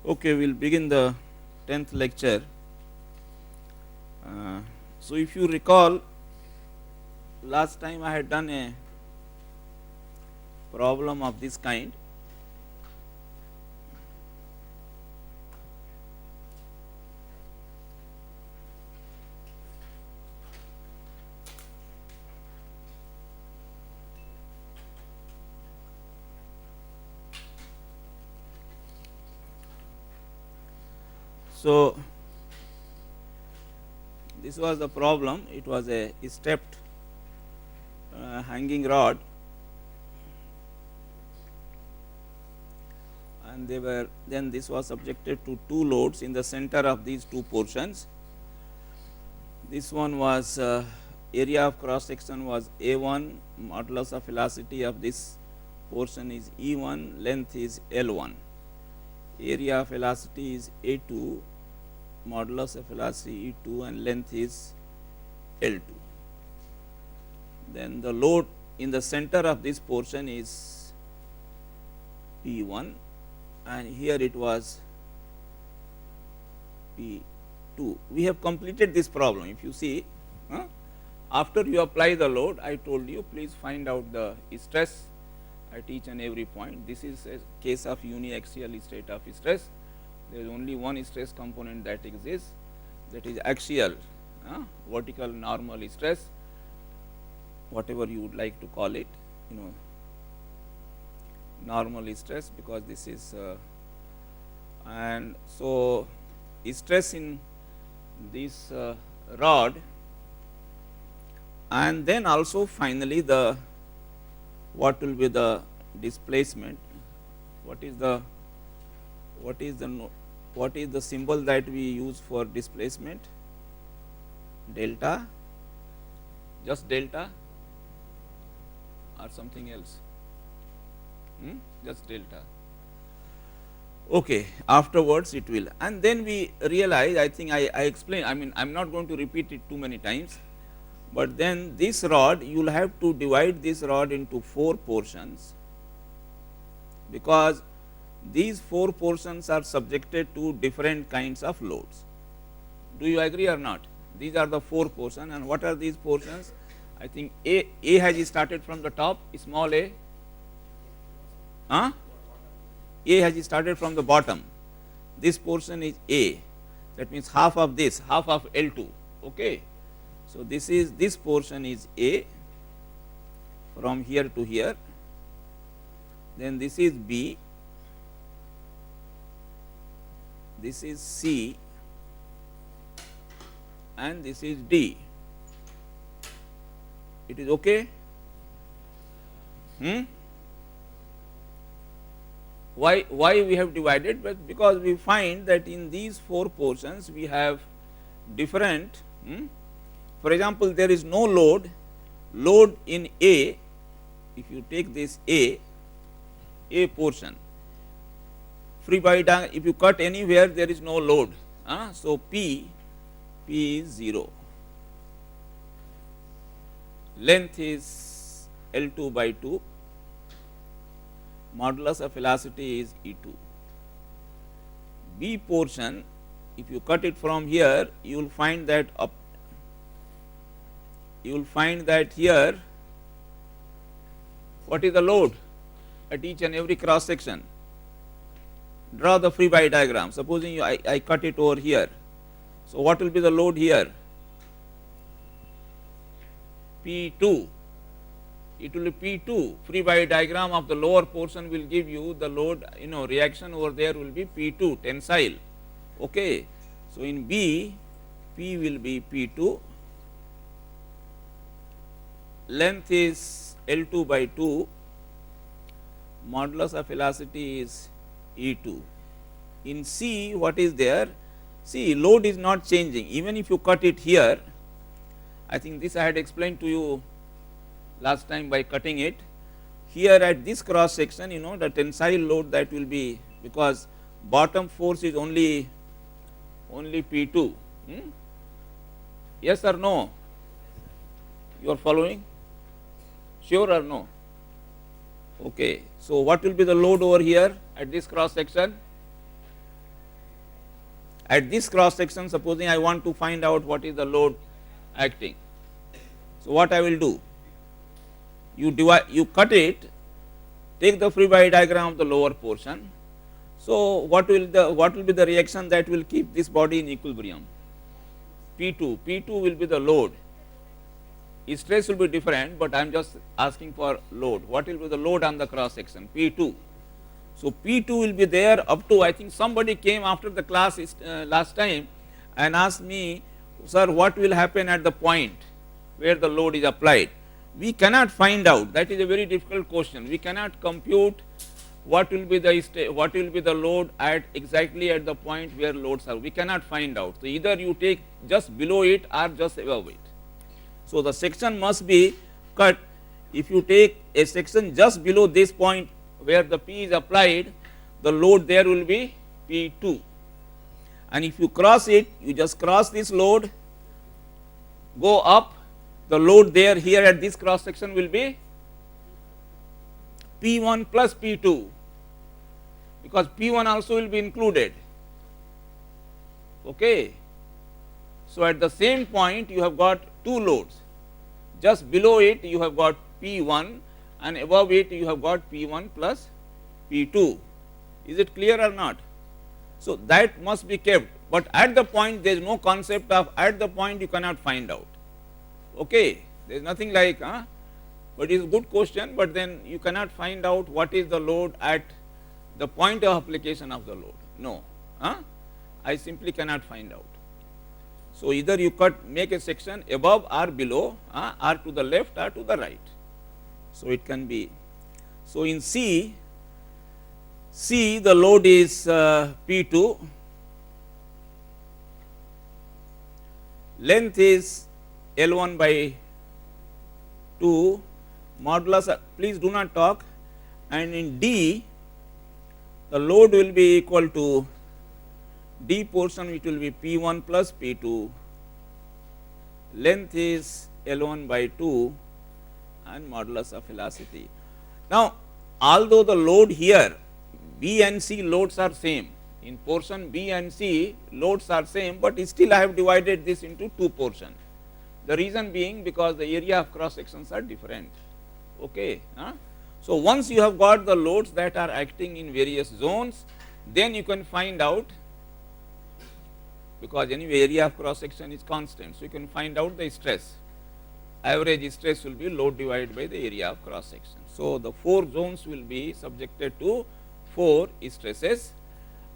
Okay, we will begin the 10th lecture. So, if you recall, last time I had done a problem of this kind. So, this was the problem. It was a stepped hanging rod, and they were then this was subjected to two loads in the center of these two portions. This one was area of cross section was A1, modulus of velocity of this portion is E1, length is L1. Area of velocity is A2, modulus of velocity E2 and length is L2. Then the load in the center of this portion is P1 and here it was P2. We have completed this problem. If you see, after you apply the load, I told you please find out the stress at each and every point. This is a case of uniaxial state of stress. There is only one stress component that exists, that is axial, vertical normal stress, whatever you would like to call it, normal stress, because this is and so stress in this rod, and then also finally the what will be the displacement, what is the symbol that we use for displacement? Delta, just delta or something else? Just delta. Okay, afterwards it will, and then we realize, I think I explained, I mean I am not going to repeat it too many times, but then this rod you will have to divide this rod into 4 portions, because these 4 portions are subjected to different kinds of loads. Do you agree or not? These are the 4 portions, and what are these portions? I think A has started from the top, small a. A has started from the bottom. This portion is A, that means half of this, half of L2. Okay. So, this portion is A from here to here, then this is B, this is C, and this is D. It is okay? Why we have divided? But because we find that in these 4 portions we have different, for example, there is no load in A. If you take this A portion, free body diagram, if you cut anywhere there is no load, so P is 0, length is L2 by 2, modulus of velocity is E2. B portion, if you cut it from here, you will find that here what is the load at each and every cross section. Draw the free body diagram. Supposing I cut it over here, so what will be the load here? P2. It will be P2. Free body diagram of the lower portion will give you the load, reaction over there will be P2, tensile. Okay. So, in B, P will be P2, length is L2 by 2, modulus of velocity is E2. In C, what is there? See, load is not changing, even if you cut it here. I think this I had explained to you last time by cutting it. Here at this cross section, the tensile load that will be, because bottom force is only P2. Yes or no? You are following? Sure or no? Okay. So, what will be the load over here at this cross section? At this cross section, supposing I want to find out what is the load acting. So, what I will do? You cut it, take the free body diagram of the lower portion. So, what will be the reaction that will keep this body in equilibrium? P2 will be the load. Stress will be different, but I am just asking for load. What will be the load on the cross section? P2. So, P2 will be there up to, I think somebody came after the class last time and asked me, sir, what will happen at the point where the load is applied? We cannot find out. That is a very difficult question. We cannot compute what will be the load at exactly at the point where loads are. We cannot find out. So, either you take just below it or just above it. So, the section must be cut. If you take a section just below this point where the P is applied, the load there will be P2, and if you cross it, you just cross this load, go up, the load there here at this cross section will be P1 plus P2, because P1 also will be included. Okay. So, at the same point you have got two loads, just below it you have got P1 and above it you have got P1 plus P2. Is it clear or not? So, that must be kept, but at the point there is no concept of at the point you cannot find out. Okay. There is nothing like, but it is a good question, but then you cannot find out what is the load at the point of application of the load. No, I simply cannot find out. So, either you make a section above or below, or to the left or to the right. So, it can be. So, in C the load is P2, length is L1 by 2, modulus, please do not talk, and in D the load will be equal to D portion, which will be P1 plus P2, length is L1 by 2 and modulus of velocity. Now, although the load here B and C loads are same, in portion B and C loads are same, but still I have divided this into two portions. The reason being because the area of cross sections are different. Okay. So, once you have got the loads that are acting in various zones, then you can find out, because anyway area of cross section is constant. So, you can find out the stress. Average stress will be load divided by the area of cross section. So, the 4 zones will be subjected to 4 stresses,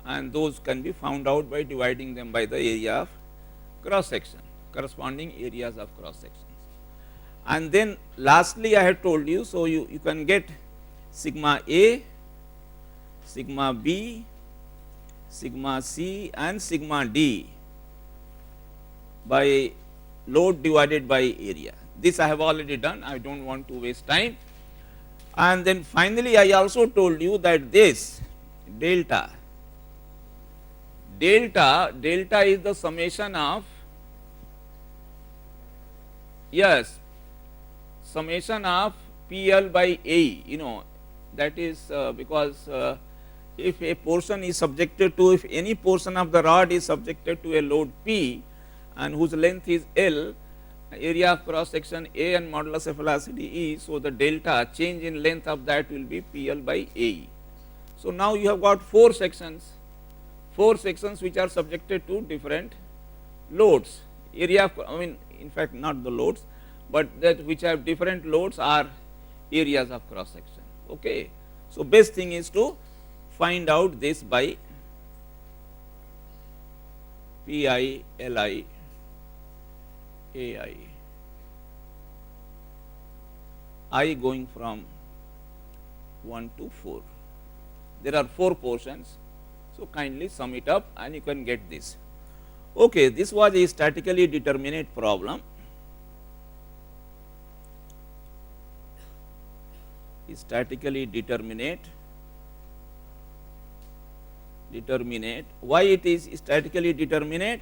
and those can be found out by dividing them by the area of cross section, corresponding areas of cross sections. And then lastly I have told you, so you can get sigma A, sigma B, sigma C and sigma D by load divided by area. This I have already done, I do not want to waste time. And then finally, I also told you that this delta is the summation of, yes, summation of PL by AE, that is because if a portion is subjected to, if any portion of the rod is subjected to a load P and whose length is L, area of cross section A and modulus of velocity E. So, the delta change in length of that will be PL by AE. So, now you have got 4 sections which are subjected to different loads, area of, in fact not the loads, but that which have different loads are areas of cross section. Okay. So, best thing is to find out this by PI, LI, AI, I going from 1 to 4. There are 4 portions. So, kindly sum it up and you can get this. Okay, this was a statically determinate problem. Statically determinate. Why it is statically determinate?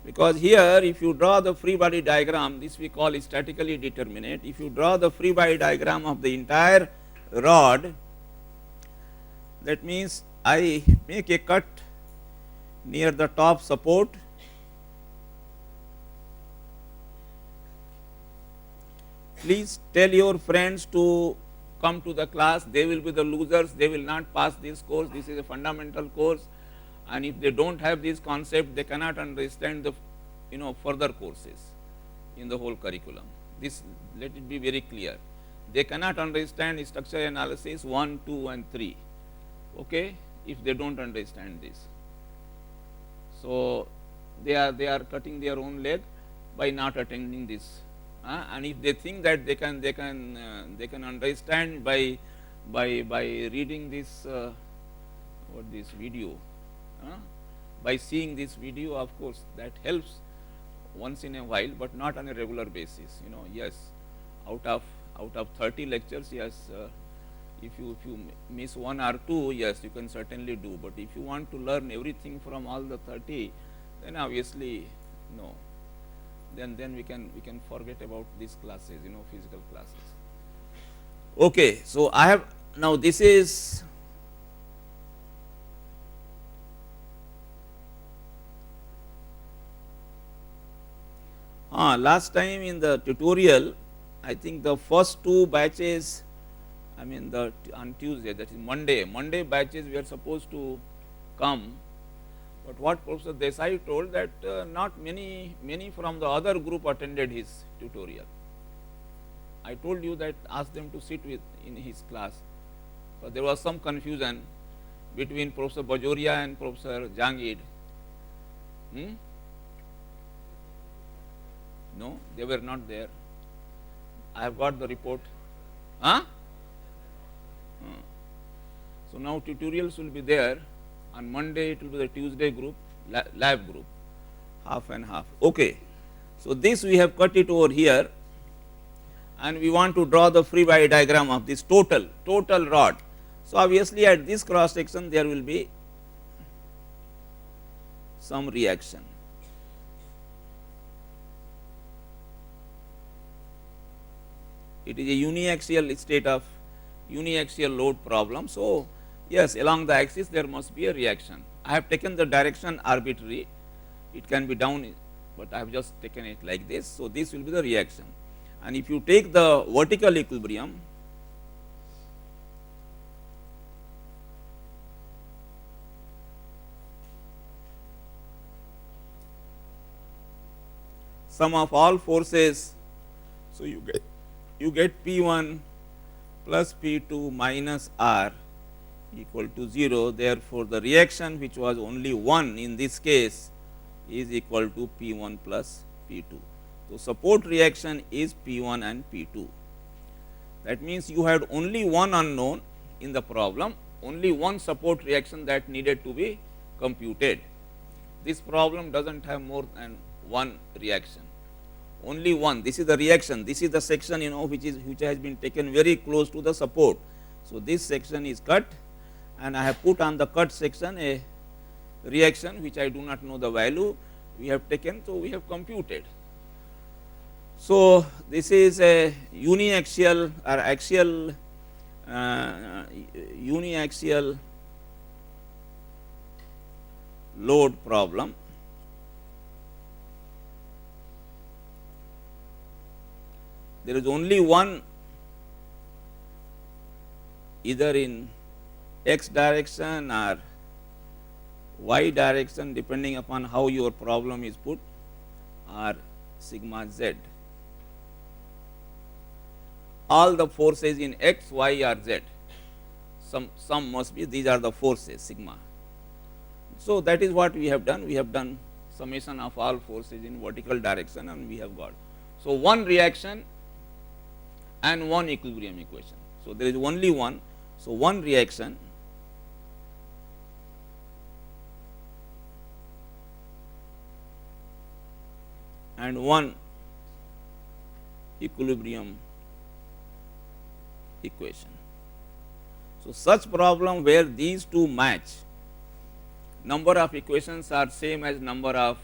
Because here if you draw the free body diagram, this we call statically determinate. If you draw the free body diagram of the entire rod, that means I make a cut near the top support. Please tell your friends to come to the class. They will be the losers. They will not pass this course. This is a fundamental course, and if they don't have this concept, they cannot understand the further courses in the whole curriculum. This, let it be very clear. They cannot understand structure analysis 1, 2, and 3. Okay, if they don't understand this. So they are cutting their own leg by not attending this. And if they think that they can understand by reading this this video, by seeing this video, of course that helps once in a while, but not on a regular basis. Yes, out of 30 lectures, yes, if you miss 1 or 2, yes, you can certainly do. But if you want to learn everything from all the 30, then obviously no. Then we can forget about these classes, physical classes. Okay, so I have now this is last time in the tutorial, I think the first 2 batches, I mean on Tuesday, that is Monday batches we are supposed to come. But what Professor Desai told that not many from the other group attended his tutorial. I told you that ask them to sit in his class. But there was some confusion between Professor Bajoria and Professor Jangid. No, they were not there. I have got the report. So now tutorials will be there. On Monday, it will be the Tuesday group, lab group, half and half. Okay. So this we have cut it over here, and we want to draw the free body diagram of this total rod. So obviously at this cross section there will be some reaction. It is a uniaxial state of uniaxial load problem. So yes, along the axis there must be a reaction. I have taken the direction arbitrary, it can be down, but I have just taken it like this. So this will be the reaction, and if you take the vertical equilibrium, sum of all forces, so you get P1 plus P2 minus R equal to 0. Therefore, the reaction which was only 1 in this case is equal to P1 plus P2. So, support reaction is P1 and P2. That means, you had only one unknown in the problem, only one support reaction that needed to be computed. This problem does not have more than one reaction, only one. This is the reaction, this is the section which has been taken very close to the support. So, this section is cut, and I have put on the cut section a reaction which I do not know the value we have taken. So, we have computed. So, this is a uniaxial or axial uniaxial load problem. There is only one, either in x direction or y direction, depending upon how your problem is put, or sigma z. All the forces in x, y or z, some must be, these are the forces sigma. So, that is what we have done. We have done summation of all forces in vertical direction, and we have got. So, one reaction and one equilibrium equation. So, there is only one. So, one reaction and one equilibrium equation. So, such problem where these two match, number of equations are same as number of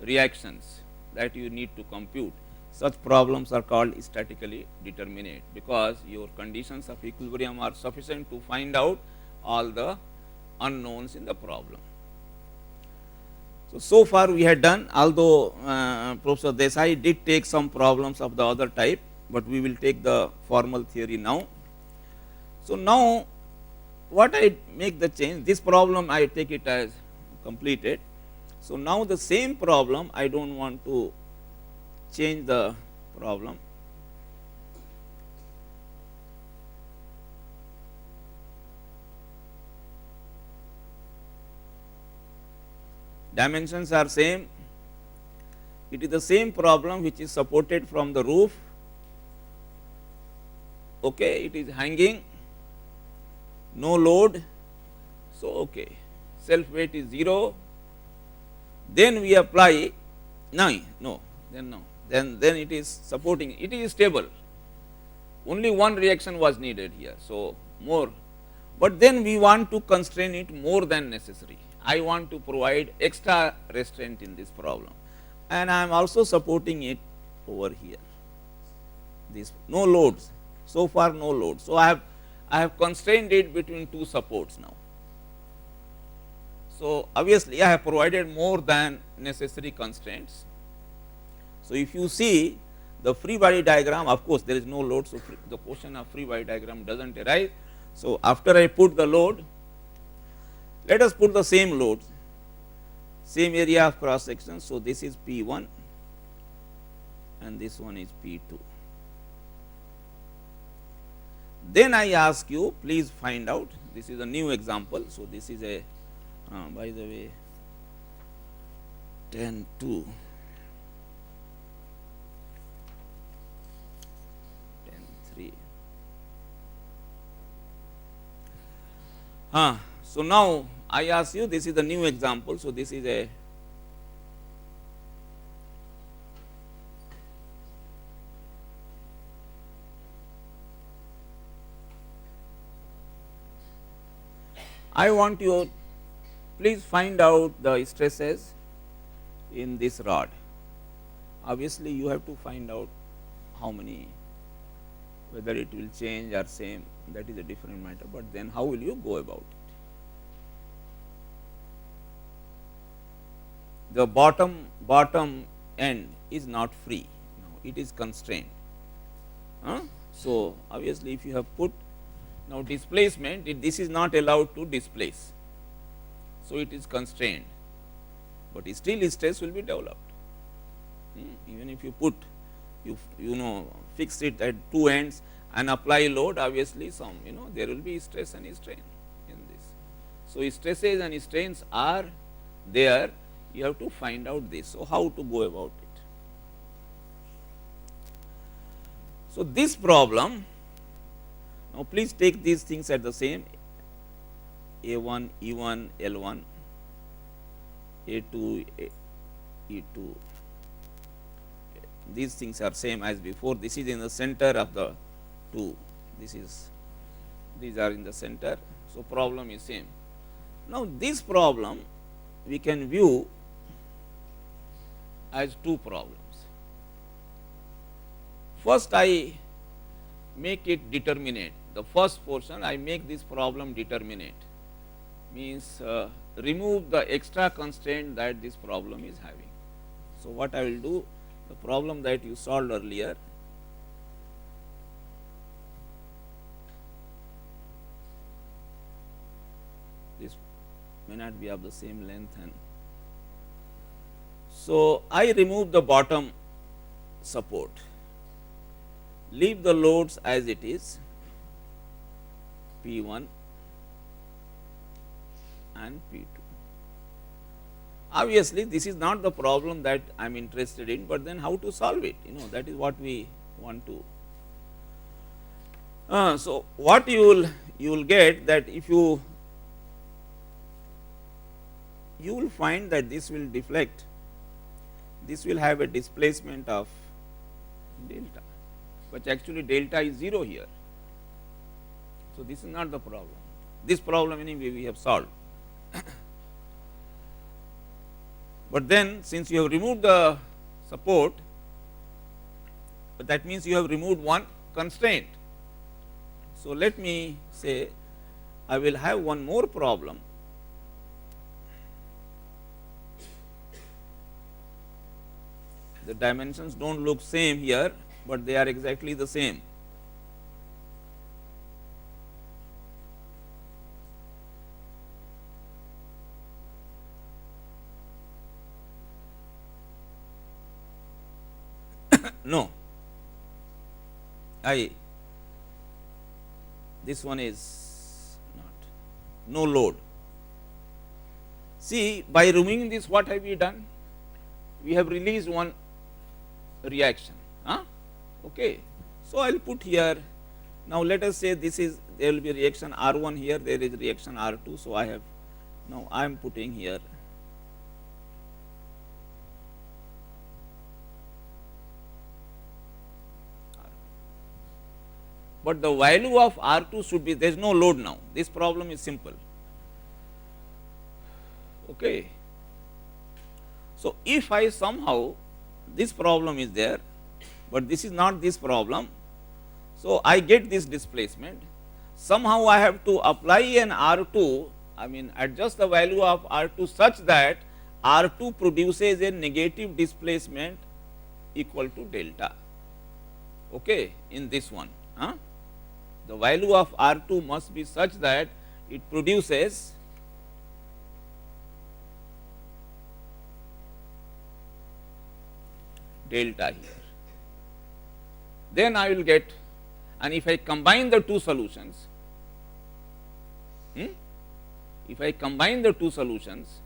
reactions that you need to compute. Such problems are called statically determinate, because your conditions of equilibrium are sufficient to find out all the unknowns in the problem. So far we had done, although Professor Desai did take some problems of the other type, but we will take the formal theory now. So, now what I make the change, this problem I take it as completed. So, now the same problem I do not want to change the problem. Dimensions are same, it is the same problem which is supported from the roof, okay, it is hanging, no load. So, okay, self weight is 0, then we apply no, then it is supporting, it is stable, only one reaction was needed here. So, more, but then we want to constrain it more than necessary. I want to provide extra restraint in this problem, and I am also supporting it over here, this no loads, so far no load. So, I have constrained it between two supports now. So, obviously, I have provided more than necessary constraints. So, if you see the free body diagram, of course, there is no load. So, the question of free body diagram does not arise. So, after I put the load, let us put the same load, same area of cross section. So, this is P 1 and this one is P 2. Then I ask you, please find out, this is a new example. So, this is a by the way 10 2 10 3. So, now I ask you, this is the new example. So, this is a I want you please find out the stresses in this rod. Obviously, you have to find out how many, whether it will change or same, that is a different matter, but then how will you go about it? The bottom end is not free, no, it is constrained. So, obviously, if you have put now displacement, this is not allowed to displace. So, it is constrained, but still stress will be developed. Even if you put you know fix it at two ends and apply load, obviously some there will be stress and strain in this. So, stresses and strains are there, you have to find out this. So, how to go about it? So, this problem, now please take these things at the same A1, E1, L1, A2, E2, these things are same as before. This is in the center of the two, these are in the center. So, problem is same. Now, this problem we can view as two problems. First, I make it determinate. The first portion I make this problem determinate, means remove the extra constraint that this problem is having. So, what I will do, the problem that you solved earlier, this may not be of the same length, and so I remove the bottom support, leave the loads as it is, P 1 and P 2. Obviously, this is not the problem that I am interested in, but then how to solve it, that is what we want to. So, what you will get, that if you will find that this will deflect, this will have a displacement of delta, but actually delta is 0 here. So, this is not the problem. This problem anyway we have solved. But then, since you have removed the support, but that means you have removed one constraint. So, let me say I will have one more problem. The dimensions do not look same here, but they are exactly the same. No, this one is not, no load. See, by removing this, what have we done? We have released one reaction. Okay. So, I will put here. Now, let us say this is, there will be reaction R1 here, there is reaction R2. So, I have, now I am putting here but the value of R2 should be, there is no load now. This problem is simple. Okay. So, if I somehow, this problem is there, but this is not this problem. So, I get this displacement. Somehow I have to apply an R2, I mean adjust the value of R2 such that R2 produces a negative displacement equal to delta, okay, in this one. The value of R2 must be such that it produces delta here. Then I will get, and if I combine the two solutions, if I combine the two solutions,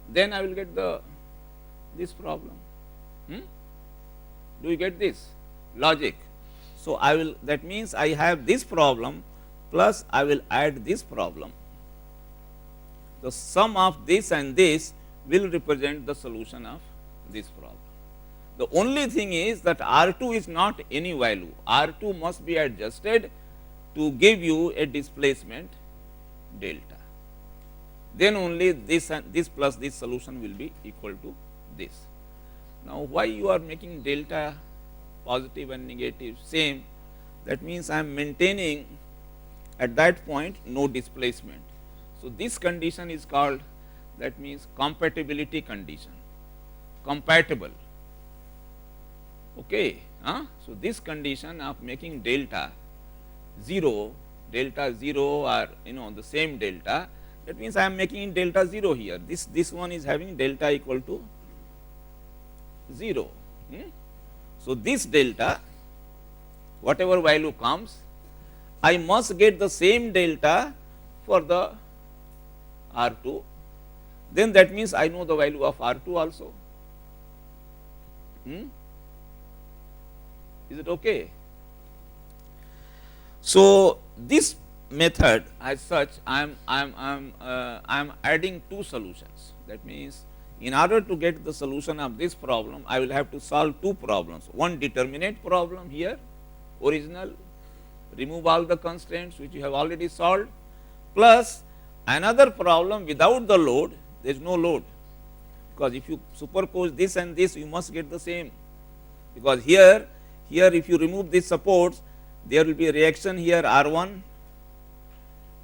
then I will get this problem. Do you get this logic? So, I will, that means I have this problem plus I will add this problem. The sum of this and this will represent the solution of this problem. The only thing is that R2 is not any value, R2 must be adjusted to give you a displacement delta. Then only this and this plus this solution will be equal to this. Now, why you are making delta positive and negative same? That means I am maintaining at that point no displacement. So, this condition is called, that means compatibility condition, compatible. Okay. So, this condition of making delta 0 or the same delta, that means I am making delta 0 here. This one is having delta equal to 0. So, this delta, whatever value comes, I must get the same delta for the R2, then that means I know the value of R2 also. Is it okay? So, this method as such, I am adding two solutions. That means, in order to get the solution of this problem, I will have to solve two problems. One determinate problem here, original, remove all the constraints which you have already solved, plus another problem without the load, there is no load, because if you superpose this and this, you must get the same, because here if you remove these supports, there will be a reaction here R1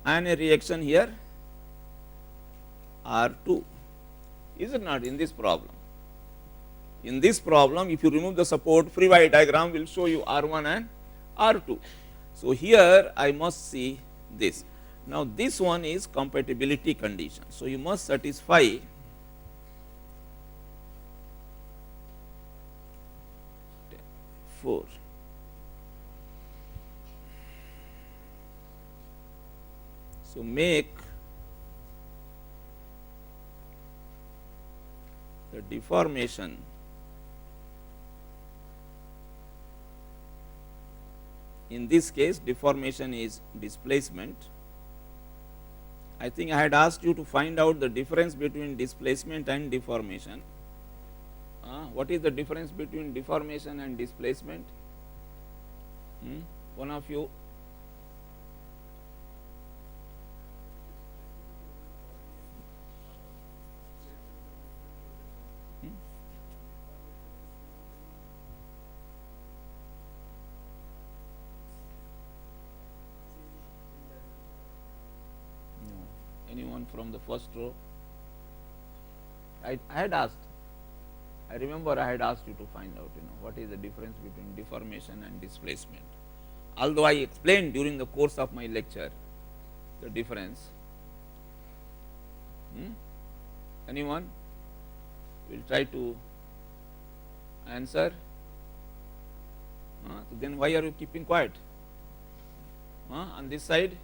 and a reaction here R2. Is it not in this problem? In this problem, if you remove the support, free body diagram will show you R1 and R2. So, here I must see this. Now, this one is compatibility condition. So, you must satisfy four. So, make the deformation in this case, deformation is displacement. I think I had asked you to find out the difference between displacement and deformation. What is the difference between deformation and displacement? One of you? Anyone from the first row? I had asked. I remember I had asked you to find out, what is the difference between deformation and displacement. Although I explained during the course of my lecture the difference. Anyone will try to answer? Then why are you keeping quiet? On this side?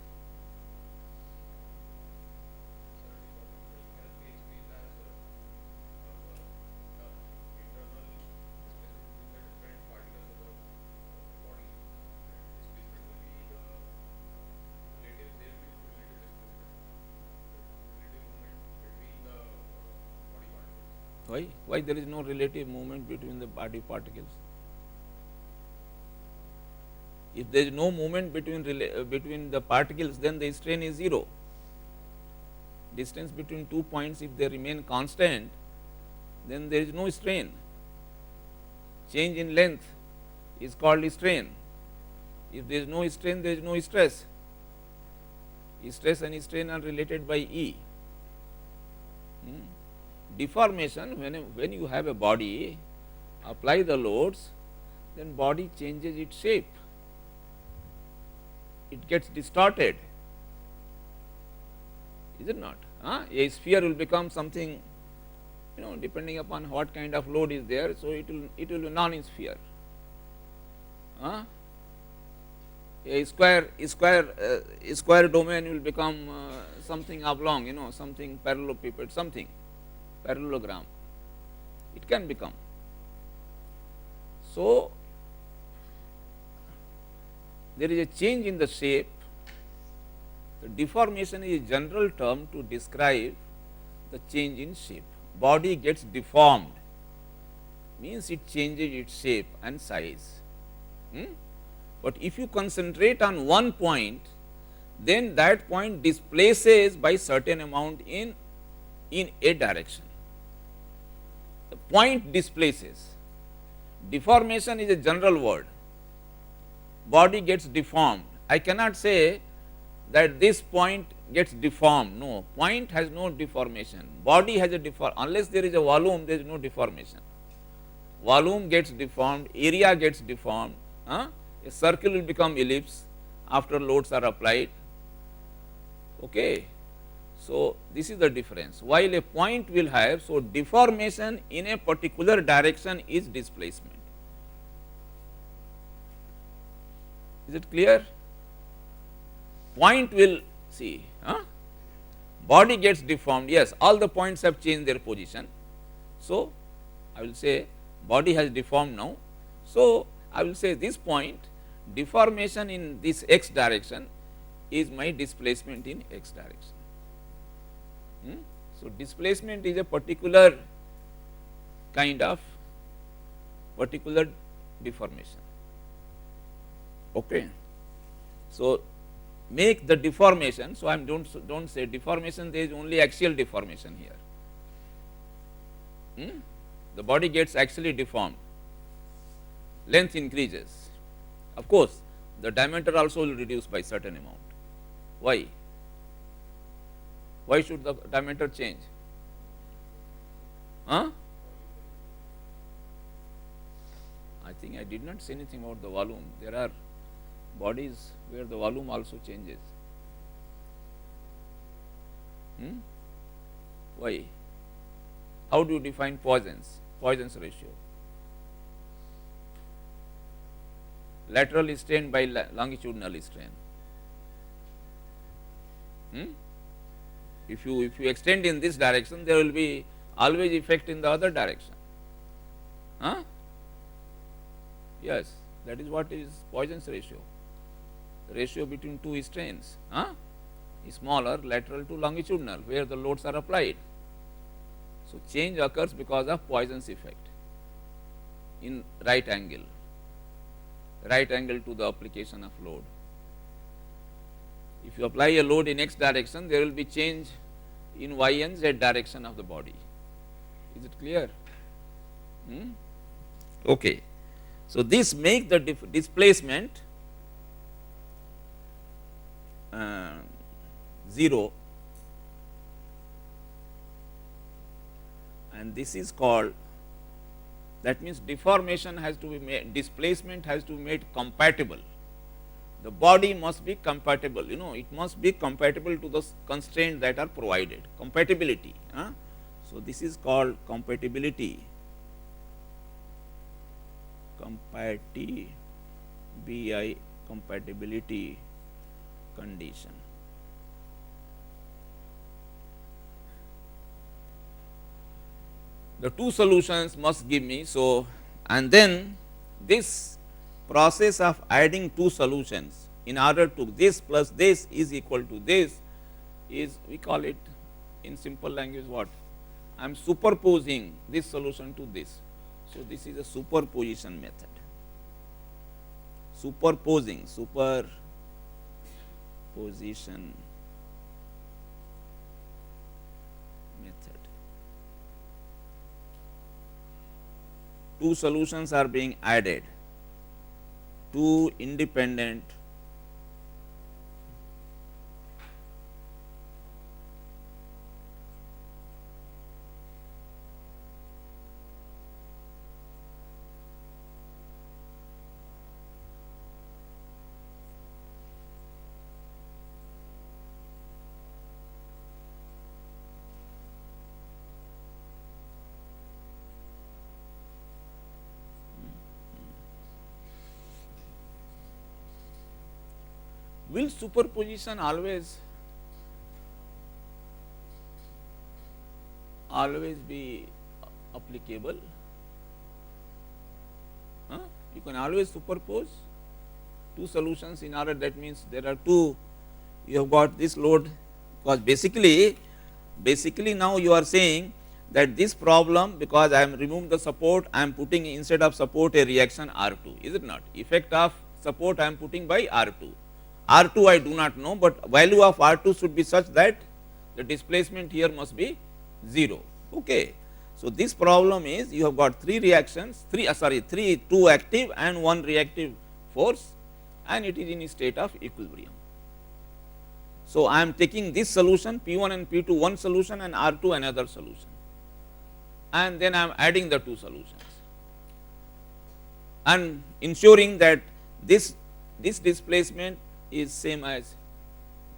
Why? Why there is no relative movement between the body particles? If there is no movement between the particles, then the strain is 0. Distance between 2 points, if they remain constant, then there is no strain. Change in length is called strain. If there is no strain, there is no stress. Stress and strain are related by E. Deformation, when you have a body, apply the loads, then body changes its shape. It gets distorted, is it not? A sphere will become something, depending upon what kind of load is there, so it will be non-sphere. A square domain will become something oblong, something parallelepiped, something parallelogram. It can become. So there is a change in the shape. The deformation is a general term to describe the change in shape. Body gets deformed, means it changes its shape and size. But if you concentrate on one point, then that point displaces by certain amount in a direction. The point displaces. Deformation is a general word. Body gets deformed. I cannot say that this point gets deformed. No, point has no deformation. Body has a unless there is a volume, there is no deformation. Volume gets deformed, area gets deformed. A circle will become ellipse after loads are applied. Okay. So this is the difference. While a point will have, so deformation in a particular direction is displacement. Is it clear? Point will see, body gets deformed. Yes, all the points have changed their position. So I will say body has deformed now. So I will say this point, deformation in this x direction is my displacement in x direction. So displacement is a particular kind of particular deformation. Okay. So make the deformation. So I don't say deformation. There is only axial deformation here. The body gets axially deformed. Length increases. Of course, the diameter also will reduce by certain amount. Why? Why should the diameter change? I think I did not say anything about the volume. There are bodies where the volume also changes. Why? How do you define Poisson's ratio? Lateral strain by longitudinal strain. If you extend in this direction, there will be always effect in the other direction. Yes, that is what is Poisson's ratio. The ratio between two strains, is smaller lateral to longitudinal, where the loads are applied. So change occurs because of Poisson's effect in right angle to the application of load. If you apply a load in x direction, there will be change in y and z direction of the body. Is it clear? Okay. So this make the displacement 0, and this is called That means deformation has to be made, displacement has to be made compatible. The body must be compatible, it must be compatible to the constraints that are provided, compatibility. So, this is called compatibility, compatibility condition. The two solutions must give me. So, and then this process of adding two solutions in order to this plus this is equal to this is, we call it in simple language what? I am superposing this solution to this. So, this is a superposition method. Superposition method. Two solutions are being added, two independent will superposition always be applicable? You can always superpose two solutions in order, that means there are two, you have got this load, because basically now you are saying that this problem, because I am removing the support, I am putting instead of support a reaction R 2, is it not? Effect of support I am putting by R 2. R 2 I do not know, but value of R 2 should be such that the displacement here must be 0. Okay. So, this problem is you have got three reactions, two active and one reactive force, and it is in a state of equilibrium. So, I am taking this solution P 1 and P 2 one solution and R 2 another solution, and then I am adding the two solutions and ensuring that this displacement is same as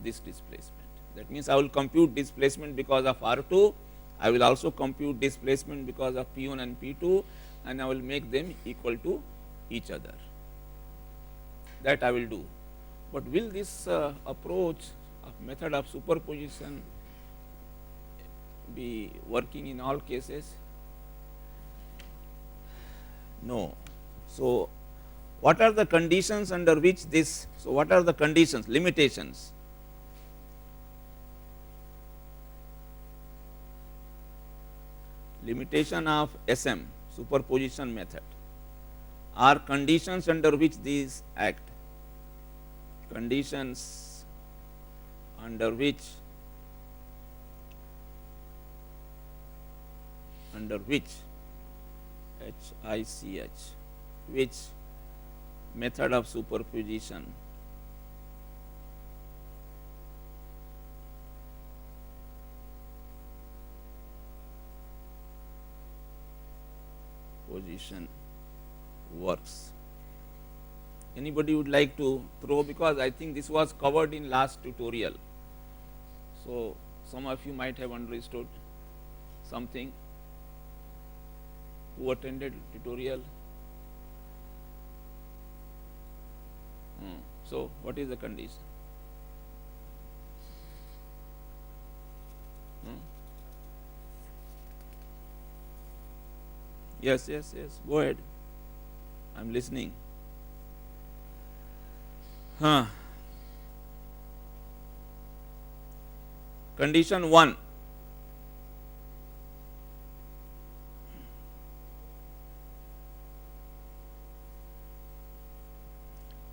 this displacement. That means, I will compute displacement because of R 2, I will also compute displacement because of P 1 and P 2, and I will make them equal to each other. That I will do. But will this approach of method of superposition be working in all cases? No. So, what are the conditions under which this? So, what are the conditions, limitations? Limitation of SM, superposition method, are conditions under which these act, conditions under which HICH, which method of superposition works. Anybody would like to throw, because I think this was covered in last tutorial. So, some of you might have understood something who attended tutorial. So, what is the condition? Yes, go ahead, I am listening. Condition 1,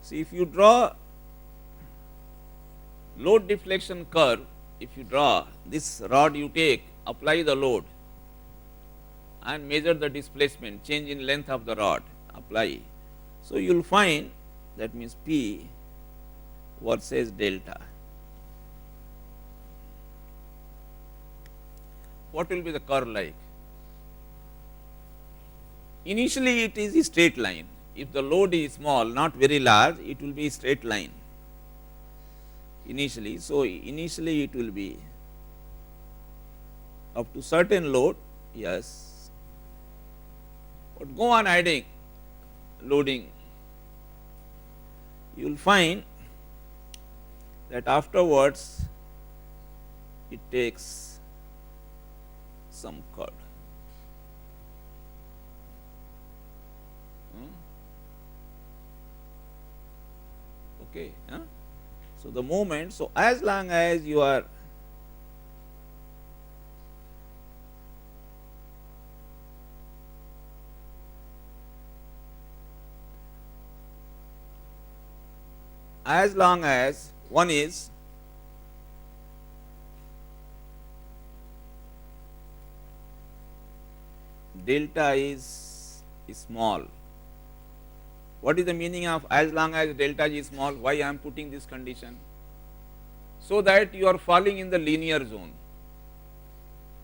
see, if you draw load deflection curve, if you draw this rod, you take, apply the load and measure the displacement, change in length of the rod, apply. So, you will find, that means P versus delta. What will be the curve like? Initially it is a straight line. If the load is small, not very large, it will be a straight line initially. So, initially it will be up to certain load, yes, but go on adding loading, you will find that afterwards it takes some curve. Okay. So, the moment, so as long as you are one is delta is small. What is the meaning of as long as delta is small? Why I am putting this condition? So that you are falling in the linear zone,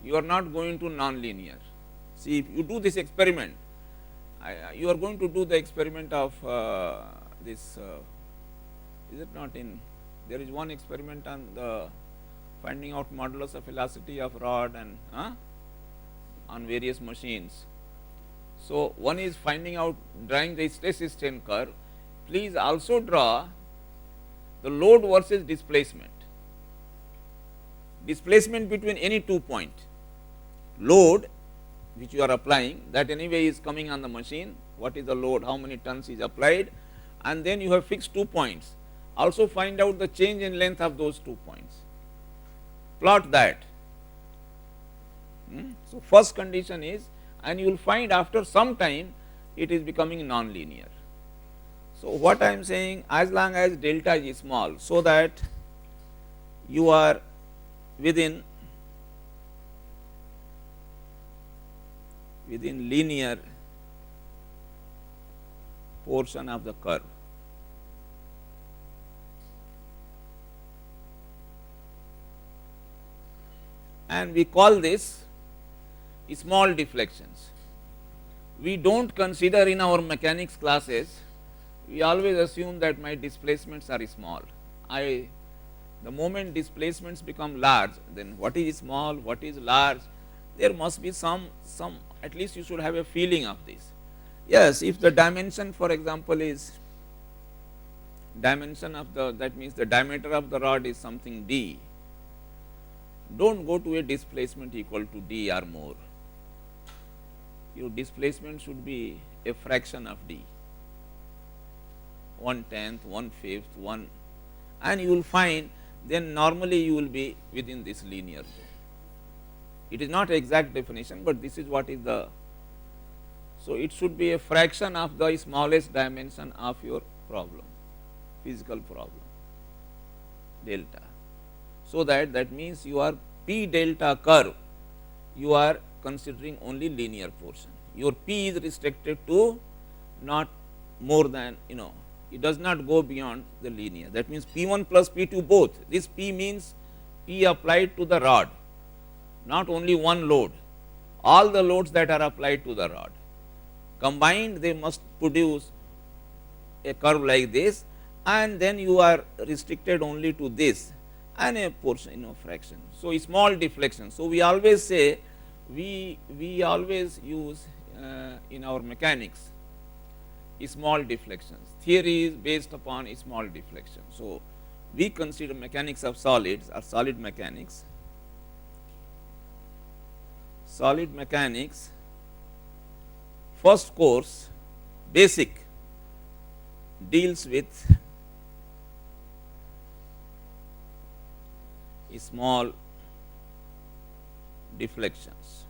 you are not going to non-linear. See, if you do this experiment, you are going to do the experiment of this, is it not in, there is one experiment on the finding out modulus of velocity of rod and on various machines. So, one is finding out drawing the stress-strain curve. Please also draw the load versus displacement between any 2 points. Load which you are applying, that anyway is coming on the machine, what is the load, how many tons is applied, and then you have fixed 2 points. Also find out the change in length of those 2 points, plot that. So, first condition is, and you will find after some time it is becoming non-linear. So, what I am saying, as long as delta is small, so that you are within linear portion of the curve. And we call this small deflections. We do not consider in our mechanics classes, we always assume that my displacements are small. The moment displacements become large, then what is small, what is large, there must be some at least you should have a feeling of this. Yes, if the dimension, for example, is dimension of the, that means the diameter of the rod is something d, do not go to a displacement equal to d or more. Your displacement should be a fraction of d, 1/10, 1/5, 1, and you will find then normally you will be within this linear zone. It is not exact definition, but this is what is the, so it should be a fraction of the smallest dimension of your problem, physical problem, delta. So that means you are P delta curve, you are considering only linear portion. Your P is restricted to not more than, it does not go beyond the linear. That means P1 plus P2 both. This P means P applied to the rod, not only one load, all the loads that are applied to the rod. Combined, they must produce a curve like this, and then you are restricted only to this and a portion, fraction. So, small deflection. So, we always say, we always use in our mechanics small deflections. Theory is based upon small deflection. So, we consider mechanics of solids or solid mechanics. Solid mechanics, first course, basic, deals with small deflections.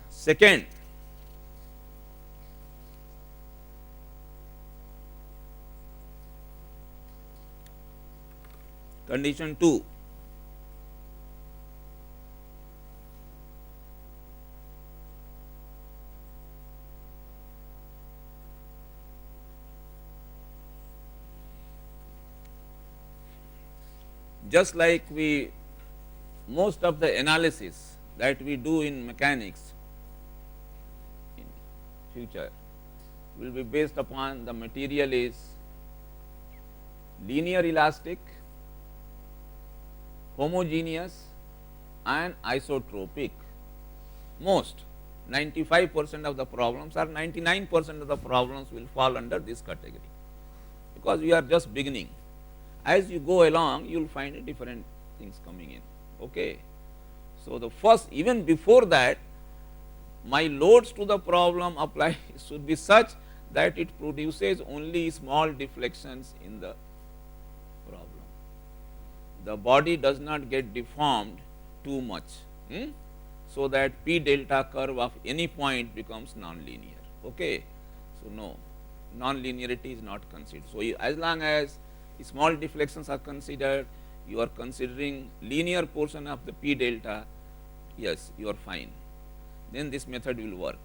Second, condition 2, just like we most of the analysis that we do in mechanics in future will be based upon the material is linear elastic, homogeneous and isotropic. Most 95% of the problems or 99% of the problems will fall under this category, because we are just beginning. As you go along, you will find different things coming in. Okay. So, the first, even before that, my loads to the problem apply should be such that it produces only small deflections in the problem. The body does not get deformed too much, so that P delta curve of any point becomes non-linear. Okay. So, no, non-linearity is not considered. So, as long as small deflections are considered, you are considering linear portion of the P delta, yes, you are fine, then this method will work.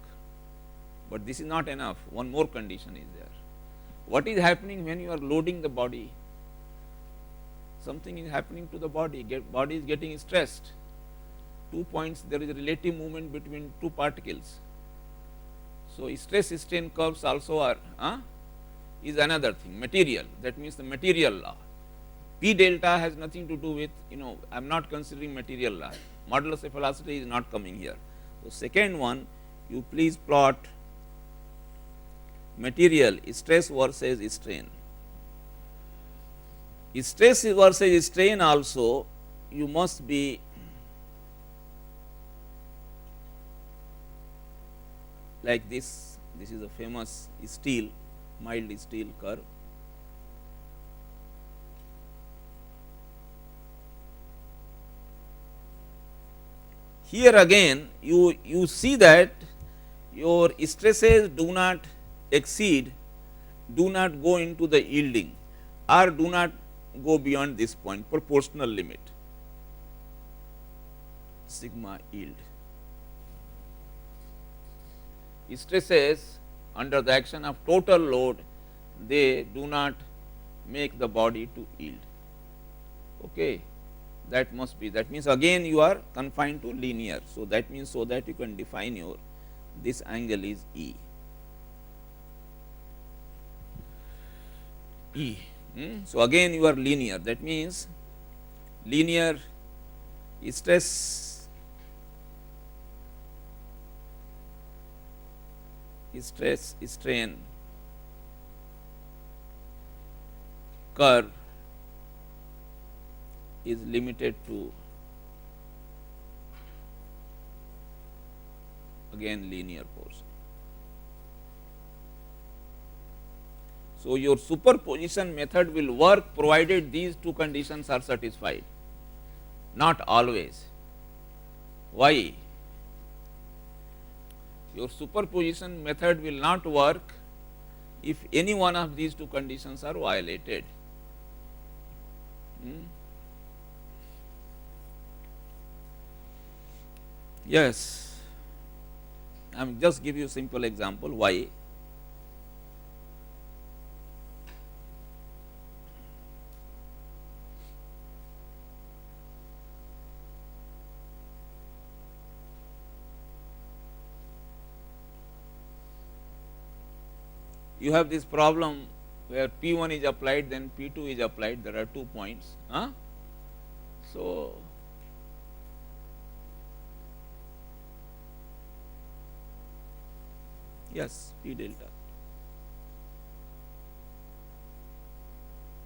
But this is not enough, one more condition is there. What is happening when you are loading the body? Something is happening to the body, body is getting stressed. 2 points, there is a relative movement between two particles. So, stress strain curves also are is another thing, material, that means the material law. P delta has nothing to do with, I am not considering material law, modulus of velocity is not coming here. So, second one, you please plot material stress versus strain. Stress versus strain also you must be like this. This is a famous steel, mild steel curve. Here again you see that your stresses do not exceed, do not go into the yielding or do not go beyond this point, proportional limit, sigma yield. Stresses under the action of total load, they do not make the body to yield. Okay. That must be, that means again you are confined to linear. So, that means, so that you can define your, this angle is E. E. So, again you are linear, that means linear stress strain curve is limited to again linear portion. So, your superposition method will work provided these two conditions are satisfied, not always. Why? Your superposition method will not work if any one of these two conditions are violated. Yes, I am just give you simple example why. You have this problem where P1 is applied, then P2 is applied, there are 2 points. So, yes, P delta.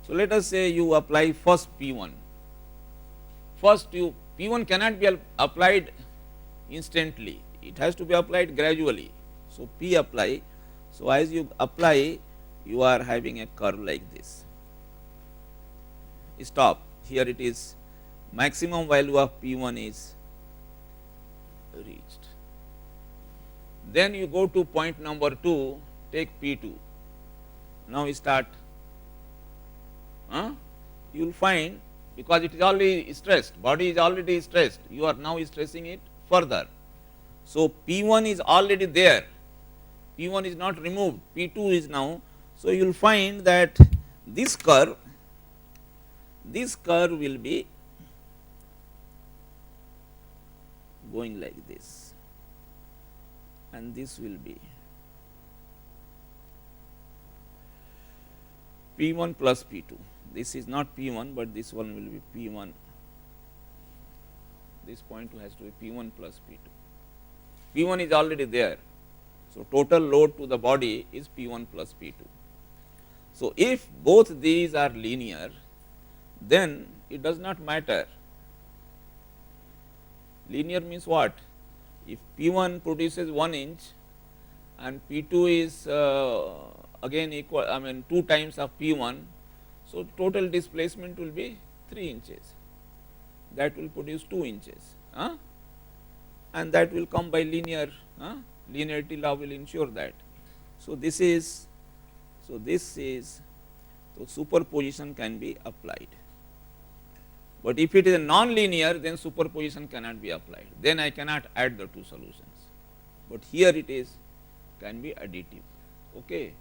So, let us say you apply first P1. First you P1 cannot be applied instantly, it has to be applied gradually. So, P apply. So, as you apply, you are having a curve like this. Stop, here it is maximum value of P1 is reached. Then you go to point number 2, take P2. Now, start. You will find, because it is already stressed, body is already stressed, you are now stressing it further. So, P1 is already there, P1 is not removed, P2 is now. So, you will find that this curve will be going like this, and this will be P1 plus P2. This is not P1, but this one will be P1. This point 2 has to be P1 plus P2. P1 is already there. So, total load to the body is P1 plus P2. So, if both these are linear, then it does not matter. Linear means what? If P1 produces 1 inch and P2 is again equal, I mean 2 times of P1, so total displacement will be 3 inches. That will produce 2 inches, and that will come by linear, linearity law will ensure that. So, this is, so superposition can be applied. But if it is a non-linear, then superposition cannot be applied, then I cannot add the two solutions, but here it is can be additive. Okay.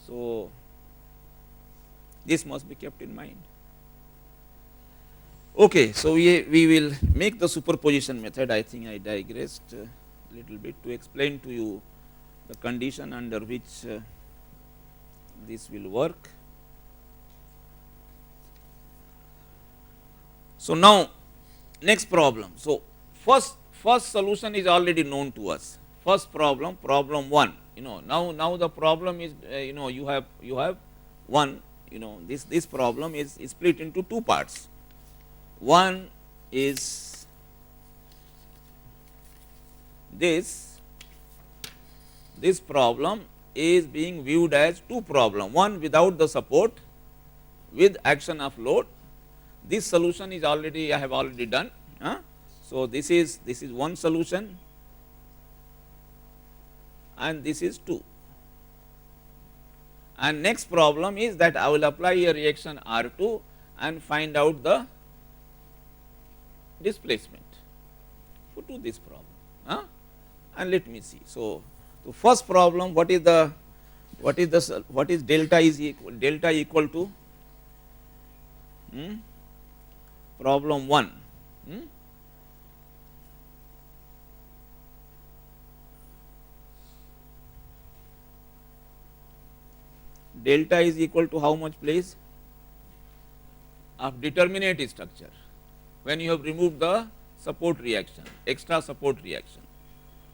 So, this must be kept in mind. Okay. So, we will make the superposition method. I think I digressed a little bit to explain to you the condition under which this will work. So, now next problem. So, first solution is already known to us. First problem, problem 1. Now the problem is you have one, this problem is split into 2 parts. One is this problem is being viewed as 2 problem, one without the support with action of load. This solution is already, I have already done. So, this is one solution and this is 2. And next problem is that I will apply a reaction R2 and find out the displacement to this problem. And let me see. So, the first problem, what is delta equal to problem 1. Delta is equal to how much, please? Of determinate structure, when you have removed the support reaction, extra support reaction.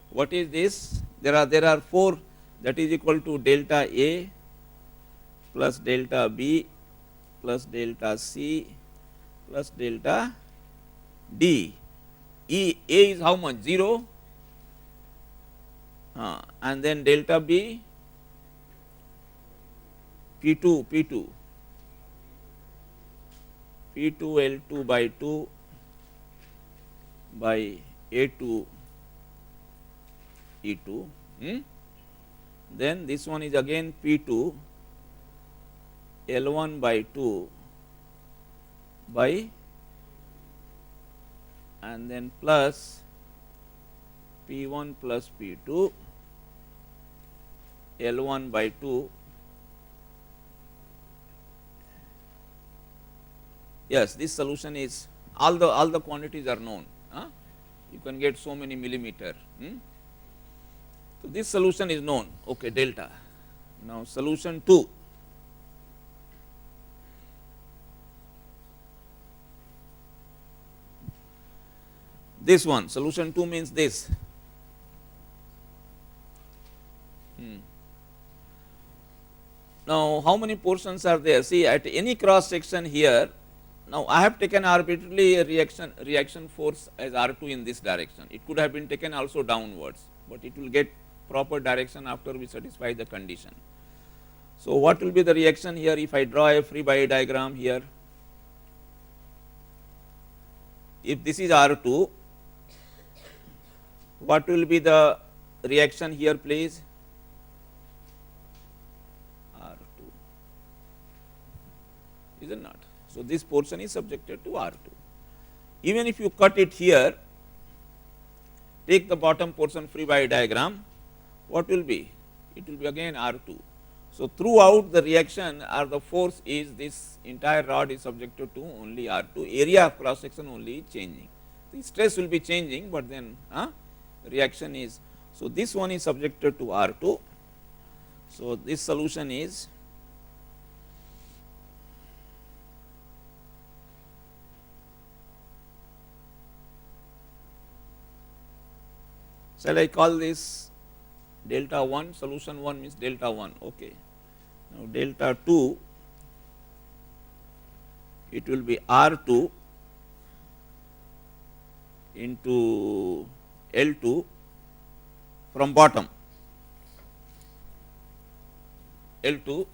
What is this? There are 4, that is equal to delta A plus delta B plus delta C plus delta D. A is how much? 0, and then delta B P2 L2 by 2 by A2 E2. Then this one is again P2 L1 by 2 by, and then plus P1 plus P2 L1 by 2. Yes, this solution is, all the quantities are known. You can get so many millimeter. So, this solution is known, okay, delta. Now, solution 2. This one, solution 2 means this. Now, how many portions are there? See, at any cross section here, now I have taken arbitrarily a reaction force as R2 in this direction. It could have been taken also downwards, but it will get proper direction after we satisfy the condition. So, what will be the reaction here if I draw a free body diagram here? If this is R2, what will be the reaction here, please? R2, is it not? So, this portion is subjected to R2. Even if you cut it here, take the bottom portion free body diagram, what will be? It will be again R2. So, throughout the reaction or the force is, this entire rod is subjected to only R2, area of cross section only is changing. the stress will be changing, but then reaction is. So, this one is subjected to R 2. So, this solution is shall I call this delta 1, solution 1 means delta 1, okay. Now, delta 2 it will be R 2 into L 2 from bottom, L 2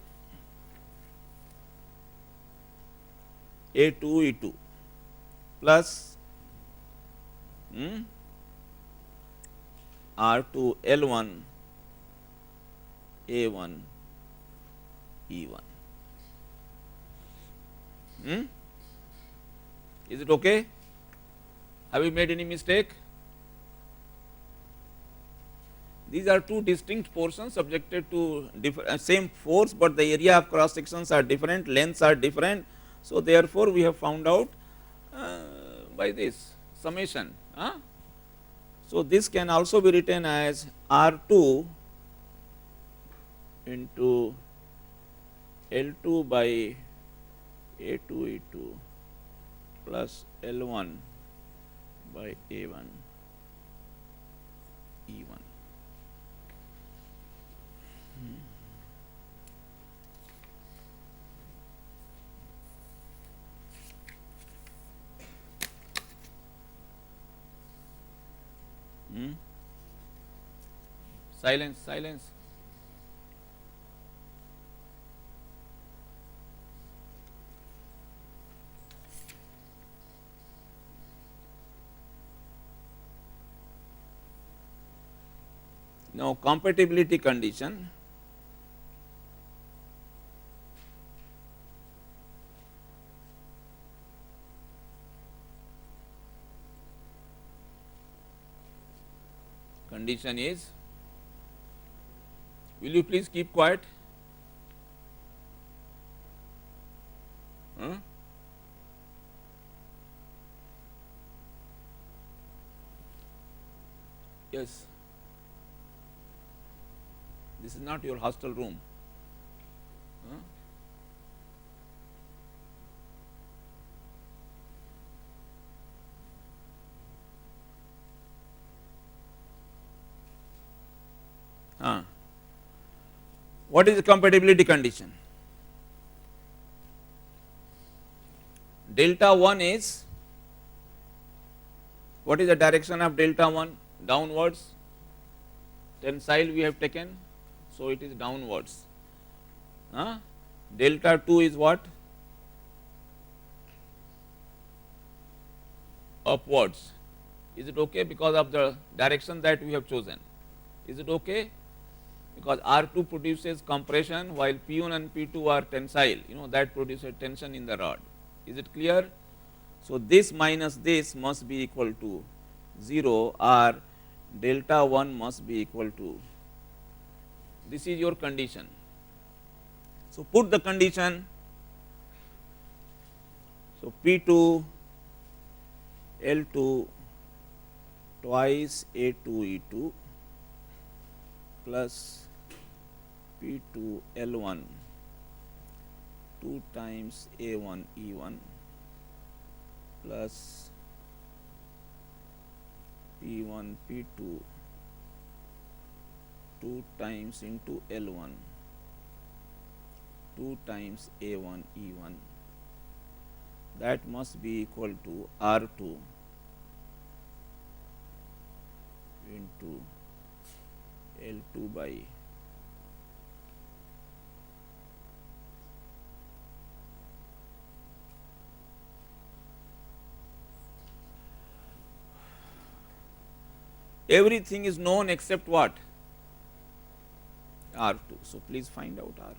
A 2 E 2 plus R 2 L 1 A 1 E 1. Is it okay? Have you made any mistake? These are two distinct portions subjected to same force, but the area of cross sections are different, lengths are different. So, therefore, we have found out by this summation. So, this can also be written as R 2 into L 2 by A 2 E 2 plus L 1 by A 1 E 1. Silence, silence. Now, compatibility condition. Condition is, will you please keep quiet? Yes. This is not your hostel room. What is the compatibility condition? Delta 1 is, what is the direction of delta 1? Downwards. Tensile we have taken, so it is downwards. Delta 2 is what? Upwards. Is it okay because of the direction that we have chosen? Is it okay? Because R 2 produces compression while P 1 and P 2 are tensile, that produces tension in the rod. Is it clear? So, this minus this must be equal to 0 or delta 1 must be equal to, this is your condition. So, put the condition. So, P 2 L 2 twice A 2 E 2 plus P 2 L 1 2 times A 1 E 1 plus P 1 P 2 2 times into L 1 2 times A 1 E 1, that must be equal to R 2 into L 2 by everything is known except what? R 2. So, please find out R 2.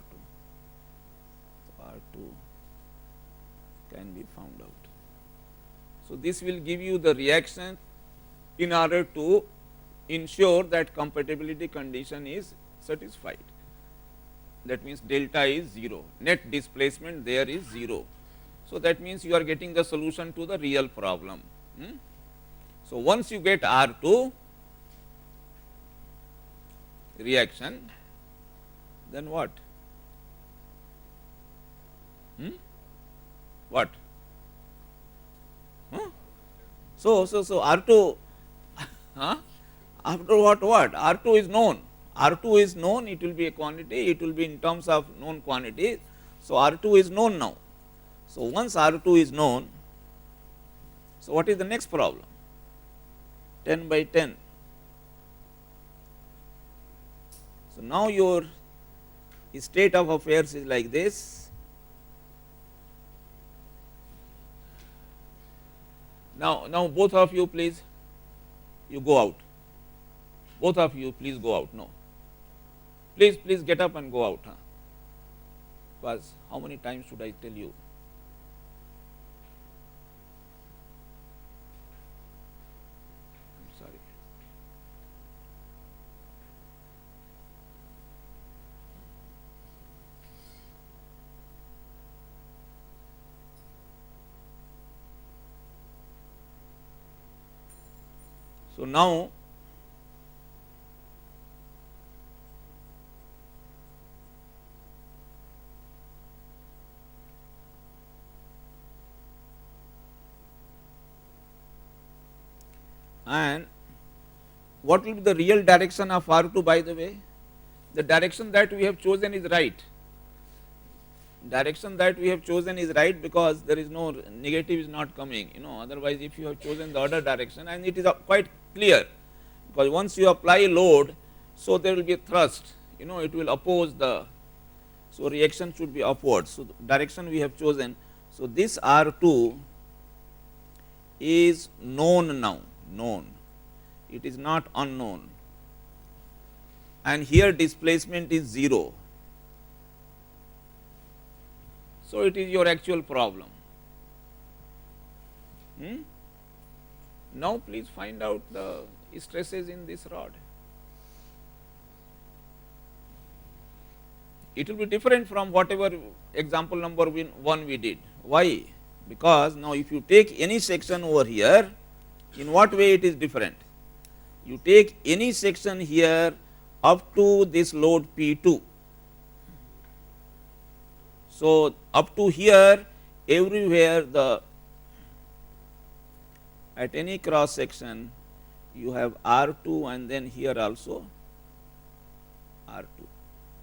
So, R 2 can be found out. So, this will give you the reaction in order to ensure that compatibility condition is satisfied. That means, delta is 0, net displacement there is 0. So, that means you are getting the solution to the real problem. So, once you get R2 reaction, then what? What? Huh? So R2 huh? After what? R2 is known. R2 is known, it will be a quantity, it will be in terms of known quantity. So, R2 is known now. So, once R2 is known, so what is the next problem? 10 by 10. So, now your state of affairs is like this. Now both of you please, you go out. Both of you please go out. No, please get up and go out. Because how many times should I tell you? I'm sorry. So, now and what will be the real direction of R2 by the way? The direction that we have chosen is right. Direction that we have chosen is right because there is no negative is not coming, otherwise if you have chosen the other direction, and it is quite clear because once you apply load, so there will be a thrust, it will oppose the, so reaction should be upward. So, the direction we have chosen. So, this R2 is known now, known, it is not unknown, and here displacement is 0. So, it is your actual problem. Now, please find out the stresses in this rod. It will be different from whatever example number 1 we did. Why? Because now, if you take any section over here, in what way it is different? You take any section here up to this load P2. So, up to here everywhere the at any cross section you have R2 and then here also R2.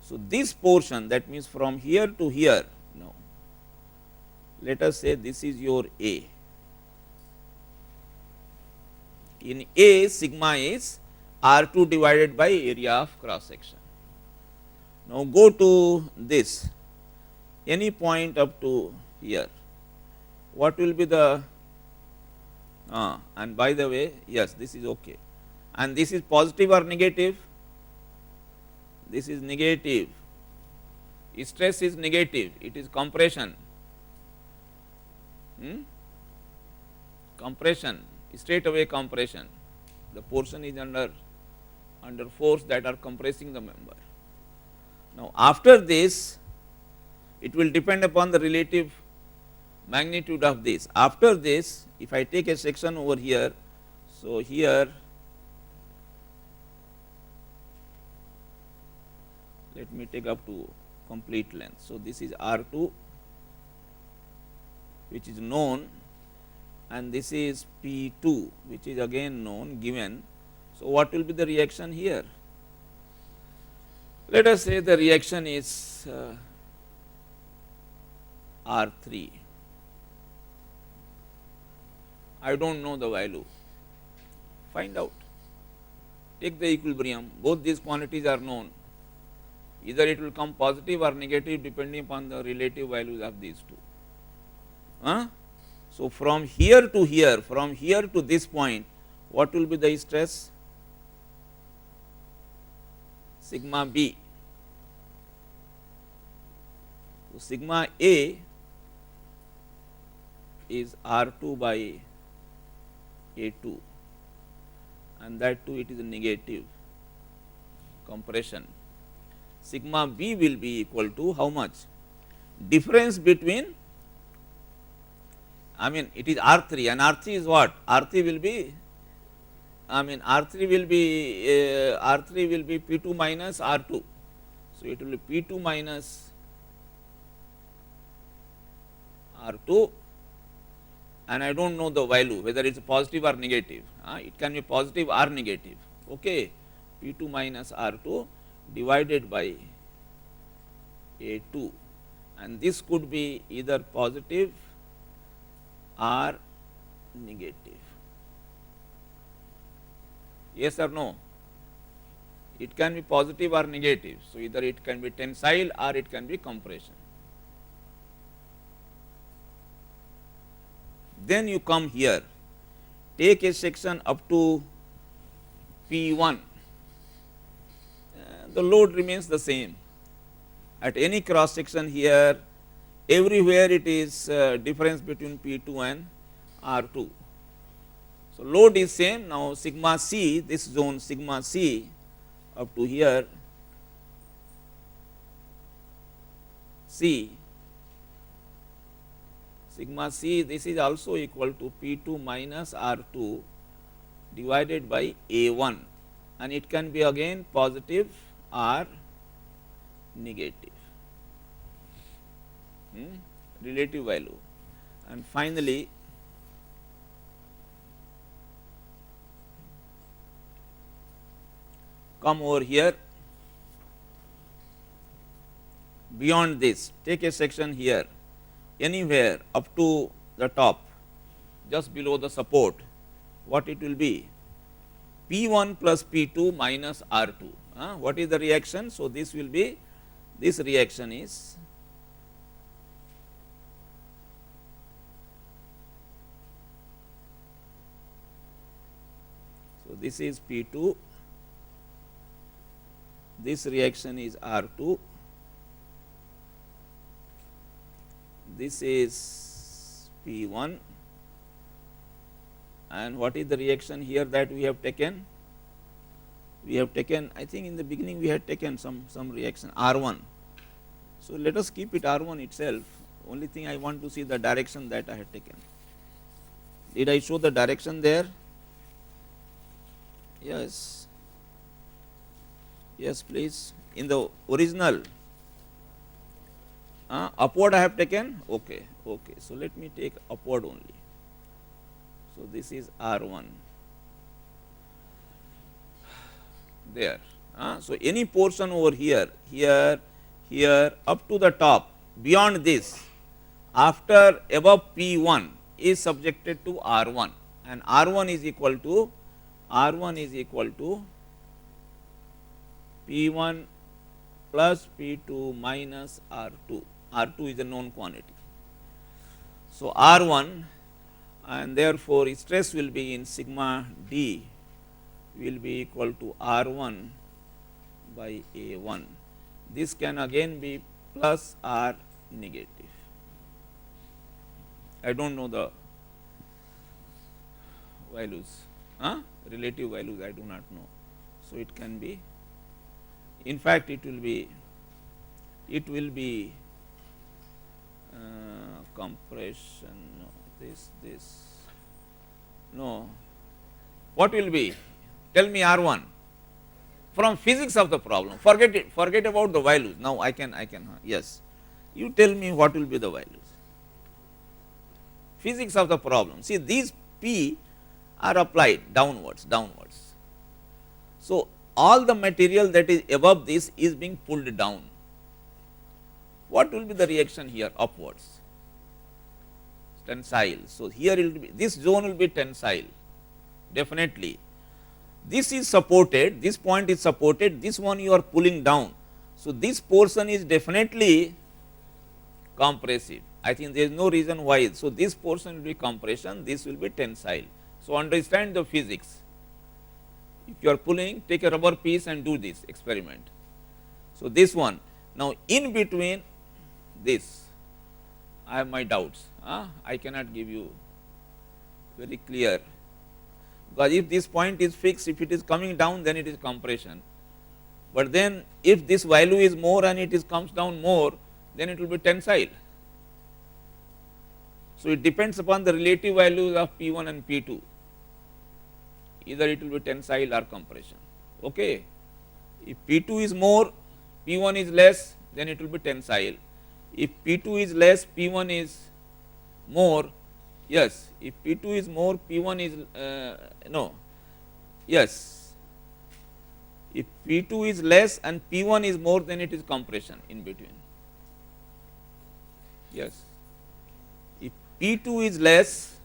So, this portion, that means from here to here, now let us say this is your A. In A, sigma is R2 divided by area of cross section. Now, go to this any point up to here, what will be the, and by the way, yes, this is okay, and this is positive or negative? This is negative, stress is negative, it is compression, compression, straight away compression, the portion is under force that are compressing the member. Now, after this, it will depend upon the relative magnitude of this. After this, if I take a section over here, so here let me take up to complete length. So, this is R2 which is known, and this is P2 which is again known given. So, what will be the reaction here? Let us say the reaction is R3. I do not know the value, find out, take the equilibrium, both these quantities are known, either it will come positive or negative depending upon the relative values of these two. So, from here to here, from here to this point, what will be the stress? Sigma B. So, sigma A is R2 by A2, and that too it is a negative compression. Sigma B will be equal to how much? Difference between, I mean it is R3 and R3 is what? R3 will be I mean R3 will be P2 minus R2. So, it will be P2 minus R2, and I do not know the value whether it is positive or negative. It can be positive or negative. Okay. P2 minus R2 divided by A2, and this could be either positive or negative. Yes or no? It can be positive or negative. So, either it can be tensile or it can be compression. Then you come here, take a section up to P1, the load remains the same. At any cross section here, everywhere it is difference between P2 and R2. So, load is same. Now, sigma C, this zone sigma C up to here C, sigma C, this is also equal to P2 minus R2 divided by A1, and it can be again positive or negative, relative value. And finally, come over here, beyond this, take a section here, anywhere up to the top, just below the support, what it will be? P1 plus P2 minus R2. What is the reaction? So, this will be, this reaction is so this is P2, this reaction is R2, this is P1, and what is the reaction here that we have taken? We have taken, I think in the beginning we had taken some reaction R1. So, let us keep it R1 itself, only thing I want to see the direction that I had taken. Did I show the direction there? Yes, yes please. In the original, upward I have taken, okay, okay. So, let me take upward only. So, this is R1 there. So, any portion over here, here, here up to the top, beyond this, after above P1 is subjected to R1, and R1 is equal to P1 plus P2 minus R2. R2 is a known quantity. So, R1, and therefore, stress will be in sigma D will be equal to R1 by A1. This can again be plus or negative. I do not know the values, relative values I do not know. So, it can be, in fact, it will be compression, no, this, no, what will be? Tell me R1 from physics of the problem, forget it, forget about the values. Now, I can, yes, you tell me what will be the values, physics of the problem. See, these P are applied downwards. So, all the material that is above this is being pulled down. What will be the reaction here? Upwards, tensile. So, here it will be, this zone will be tensile, definitely. This is supported, this point is supported, this one you are pulling down. So, this portion is definitely compressive. I think there is no reason why. So, this portion will be compression, this will be tensile. So, understand the physics. If you are pulling, take a rubber piece and do this experiment. So, this one. Now, in between this, I have my doubts. I cannot give you very clear, because if this point is fixed, if it is coming down, then it is compression. But then if this value is more and it is comes down more, then it will be tensile. So, it depends upon the relative values of P1 and P2. either it will be tensile or compression. Okay. If P2 is more, P1 is less, then it will be tensile. If P2 is less, P1 is more, yes, if P2 is more, P1 is no, yes, if P2 is less and P1 is more, then it is compression in between. Yes, if P2 is less,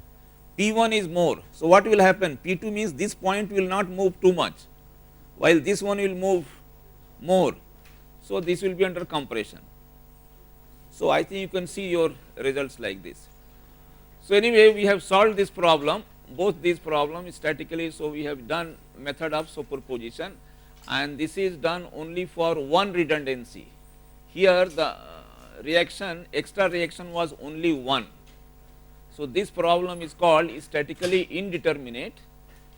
P1 is more. So, what will happen? P2 means this point will not move too much, while this one will move more. So, this will be under compression. So, I think you can see your results like this. So, anyway, we have solved this problem, both these problems statically. So, we have done method of superposition, and this is done only for one redundancy. Here the reaction, extra reaction was only one. So, this problem is called statically indeterminate.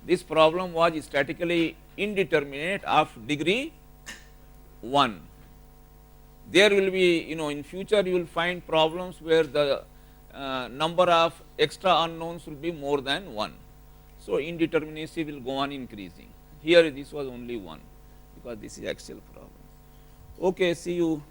This problem was statically indeterminate of degree 1. There will be, in future you will find problems where the number of extra unknowns will be more than 1. So, indeterminacy will go on increasing. Here this was only 1, because this is actual problem. Okay, see you.